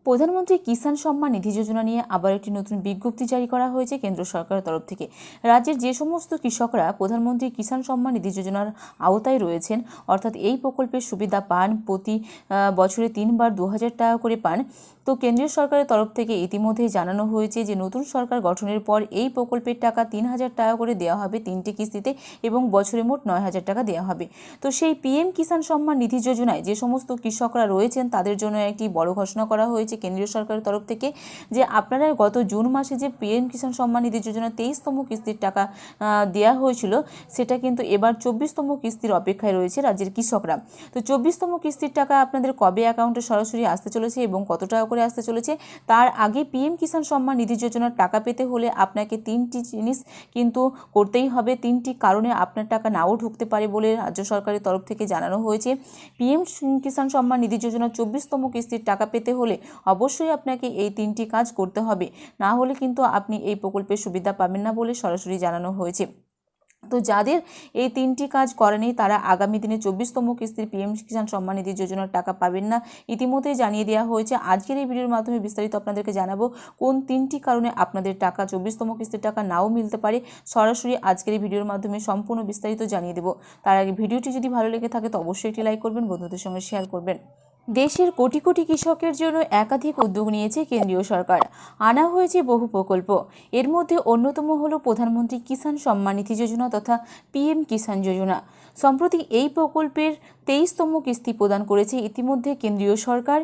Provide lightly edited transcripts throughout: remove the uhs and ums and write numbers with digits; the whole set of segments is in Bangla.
প্রধানমন্ত্রী কিষাণ সম্মান নিধি যোজনা নিয়ে আবার একটি নতুন বিজ্ঞপ্তি জারি করা হয়েছে কেন্দ্র সরকারের তরফ থেকে। রাজ্যের যে সমস্ত কৃষকরা প্রধানমন্ত্রী কিষাণ সম্মান নিধি যোজনার আওতায় রয়েছেন, অর্থাৎ এই প্রকল্পের সুবিধা পান, প্রতি বছরে 3 বার 2000 টাকা করে পান। তো কেন্দ্রীয় সরকারের তরফ থেকে ইতিমধ্যেই জানানো হয়েছে যে নতুন সরকার গঠনের পর এই প্রকল্পের টাকা 3000 টাকা করে দেওয়া হবে 3টি কিস্তিতে এবং বছরে মোট 9000 টাকা দেওয়া হবে। তো সেই পিএম কিষাণ সম্মান নিধি যোজনায় যে সমস্ত কৃষকরা রয়েছেন তাদের জন্য একটি বড় ঘোষণা করা হয়েছে কেন্দ্রীয় সরকারের তরফ থেকে যে আপনারা গত জুন মাসে যে পিএম কিষাণ সম্মান নিধি যোজনা 23তম কিস্তির টাকা দেওয়া হয়েছিল, সেটা কিন্তু এবার 24তম কিস্তির অপেক্ষায় রয়েছে রাজ্যের কৃষকরা। তো 24তম কিস্তির টাকা আপনাদের কবে অ্যাকাউন্টে সরাসরি আসতে চলেছে এবং কত টাকা করে আসতে চলেছে, তার আগে পিএম কিষাণ সম্মান নিধি যোজনার টাকা পেতে হলে আপনাকে 3টি জিনিস কিন্তু করতেই হবে। 3টি কারণে আপনার টাকা নাও ঢুকতে পারে বলে রাজ্য সরকারের তরফ থেকে জানানো হয়েছে। পিএম কিষাণ সম্মান নিধি যোজনার 24তম কিস্তির টাকা পেতে হলে অবশ্যই আপনাকে এই 3টি কাজ করতে হবে, না হলে কিন্তু আপনি এই প্রকল্পের সুবিধা পাবেন না বলে সরাসরি জানানো হয়েছে। তো যাদের এই 3টি কাজ করেনি তারা আগামী দিনে 24তম কিস্তির পিএম কিষাণ সম্মান নিধি যোজনার টাকা পাবেন না। ইতিমধ্যেই জানিয়ে দেওয়া হয়েছে। আজকের এই ভিডিওর মাধ্যমে বিস্তারিত আপনাদেরকে জানাবো কোন 3টি কারণে আপনাদের টাকা 24তম কিস্তির টাকা নাও মিলতে পারে। সরাসরি আজকের এই ভিডিওর মাধ্যমে সম্পূর্ণ বিস্তারিত জানিয়ে দেবো। তার আগে ভিডিওটি যদি ভালো লেগে থাকে তো অবশ্যই একটি লাইক করবেন, বন্ধুদের সঙ্গে শেয়ার করবেন। দেশের কোটি কোটি কৃষকের জন্য একাধিক উদ্যোগ নিয়েছে কেন্দ্রীয় সরকার। আনা হয়েছে বহু প্রকল্প। এর মধ্যে অন্যতম হলো প্রধানমন্ত্রী কিষাণ সম্মান নিধি যোজনা তথা পিএম কিষাণ যোজনা। সম্প্রতি এই প্রকল্পের 23তম কিস্তি প্রদান করেছে ইতিমধ্যে কেন্দ্রীয় সরকার।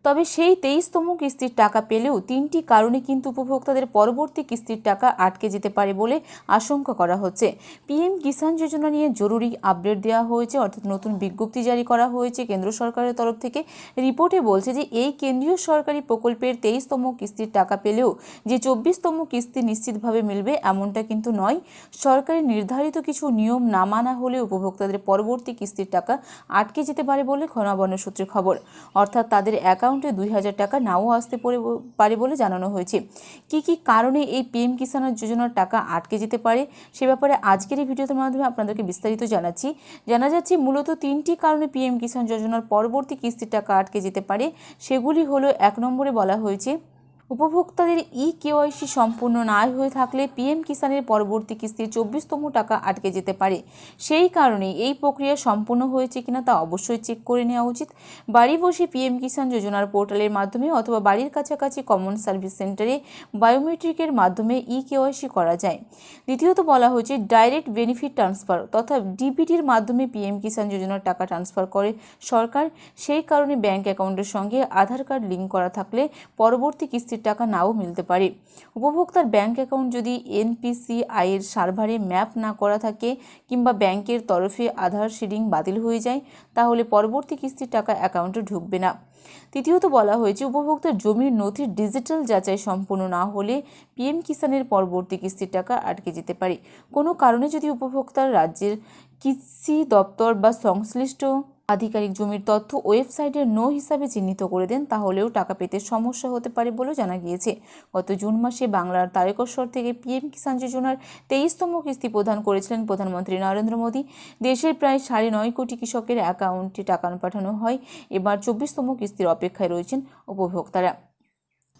তবে সেই 23তম কিস্তির টাকা পেলেও 3টি কারণে কিন্তু উপভোক্তাদের পরবর্তী কিস্তির টাকা আটকে যেতে পারে বলে আশঙ্কা করা হচ্ছে। পিএম কিষাণ যোজনা নিয়ে জরুরি আপডেট দেওয়া হয়েছে, অর্থাৎ নতুন বিজ্ঞপ্তি জারি করা হয়েছে কেন্দ্র সরকারের তরফ থেকে। রিপোর্টে বলছে যে এই কেন্দ্রীয় সরকারি প্রকল্পের 23তম কিস্তির টাকা পেলেও যে 24তম কিস্তি নিশ্চিতভাবে মিলবে এমনটা কিন্তু নয়। সরকারের নির্ধারিত কিছু নিয়ম না মানা হলে উপভোক্তাদের পরবর্তী কিস্তির টাকা আটকে যেতে পারে বলে গণমান্য সূত্রে খবর। অর্থাৎ তাদের অ্যাকাউন্টে 2000 টাকা নাও আসতে পারে বলে জানানো হয়েছে। কি কি কারণে এই পিএম কিষাণ যোজনার টাকা আটকে যেতে পারে সে ব্যাপারে আজকের এই ভিডিওর মাধ্যমে আপনাদেরকে বিস্তারিত জানা যাচ্ছে। মূলত 3টি কারণে পিএম কিষাণ যোজনার পরবর্তী কিস্তির টাকা আটকে যেতে পারে। সেগুলি হলো, 1 নম্বরে বলা হয়েছে উপভোক্তাদের কেওয়াইসি সম্পূর্ণ না হয়ে থাকলে পিএম কিষাণের পরবর্তী কিস্তির 24তম টাকা আটকে যেতে পারে। সেই কারণে এই প্রক্রিয়া সম্পূর্ণ হয়েছে কিনা তা অবশ্যই চেক করে নেওয়া উচিত। বাড়ি বসে পিএম কিষাণ যোজনার পোর্টালের মাধ্যমে অথবা বাড়ির কাছাকাছি কমন সার্ভিস সেন্টারে বায়োমেট্রিকের মাধ্যমে কেওয়াইসি করা যায়। দ্বিতীয়ত বলা হয়েছে ডাইরেক্ট বেনিফিট ট্রান্সফার তথা ডিবিটির মাধ্যমে পিএম কিষাণ যোজনার টাকা ট্রান্সফার করে সরকার। সেই কারণে ব্যাংক অ্যাকাউন্টের সঙ্গে আধার কার্ড লিঙ্ক করা থাকলে পরবর্তী কিস্তি টাকা নাও মিলতে পারে। উপভোক্তার ব্যাংক অ্যাকাউন্ট যদি এনপিসিআই এর সার্ভারে ম্যাপ না করা থাকে কিংবা ব্যাংকের তরফে আধার শেডিং বাতিল হয়ে যায় তাহলে পরবর্তী কিস্তির টাকা অ্যাকাউন্টে ঢুকবে না। তৃতীয়ত বলা হয়েছে উপভোক্তার জমির নথির ডিজিটাল যাচাই সম্পূর্ণ না হলে পিএম কিষাণের পরবর্তী কিস্তির টাকা আটকে যেতে পারে। কোনো কারণে যদি উপভোক্তার রাজ্যের কৃষি দপ্তর বা সংশ্লিষ্ট আধিকারিক জমির তথ্য ওয়েবসাইটে নো হিসাবে চিহ্নিত করে দেন তাহলেও টাকা পেতে সমস্যা হতে পারে বলেও জানা গিয়েছে। গত জুন মাসে বাংলার তারকেশ্বর থেকে পিএম কিষাণ যোজনার 23তম কিস্তি প্রদান করেছিলেন প্রধানমন্ত্রী নরেন্দ্র মোদী। দেশের প্রায় 9.5 কোটি কৃষকের অ্যাকাউন্টে টাকা পাঠানো হয়। এবার 24তম কিস্তির অপেক্ষায় রয়েছেন উপভোক্তারা।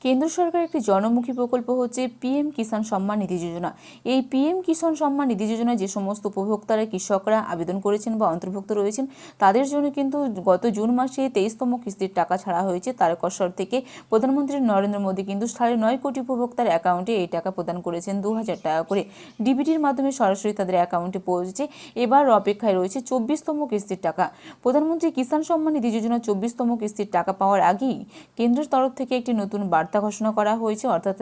কেন্দ্র সরকারের একটি জনমুখী প্রকল্প হচ্ছে পিএম কিষাণ সম্মান নিধি যোজনা। এই পিএম কিষাণ সম্মান নিধি যোজনায় যে সমস্ত উপভোক্তারা কৃষকরা আবেদন করেছেন বা অন্তর্ভুক্ত রয়েছেন তাদের জন্য কিন্তু গত জুন মাসে 23তম কিস্তির টাকা ছাড়া হয়েছে। তারকেশ্বর থেকে প্রধানমন্ত্রী নরেন্দ্র মোদী কিন্তু 9.5 কোটি উপভোক্তার অ্যাকাউন্টে এই টাকা প্রদান করেছেন 2000 টাকা করে। ডিবিটির মাধ্যমে সরাসরি তাদের অ্যাকাউন্টে পৌঁছেছে। এবার অপেক্ষায় রয়েছে 24তম কিস্তির টাকা। প্রধানমন্ত্রী কিষাণ সম্মান নিধি যোজনা 24তম কিস্তির টাকা পাওয়ার আগেই কেন্দ্রের তরফ থেকে একটি নতুন বার্তা ঘোষণা করা হয়েছে, অর্থাৎ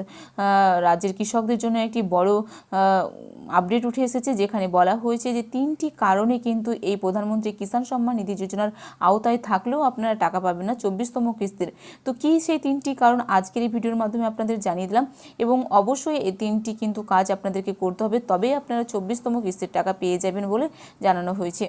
রাজ্যের কৃষকদের জন্য একটি বড় আপডেট উঠে এসেছে যেখানে বলা হয়েছে যে 3টি কারণে কিন্তু এই প্রধানমন্ত্রী কিষাণ সম্মান নিধি যোজনার আওতায় থাকলেও আপনারা টাকা পাবেন না 24তম কিস্তির। তো কি সেই 3টি কারণ আজকের এই ভিডিওর মাধ্যমে আপনাদের জানিয়ে দিলাম এবং অবশ্যই এই 3টি কিন্তু কাজ আপনাদেরকে করতে হবে, তবেই আপনারা 24তম কিস্তির টাকা পেয়ে যাবেন বলে জানানো হয়েছে।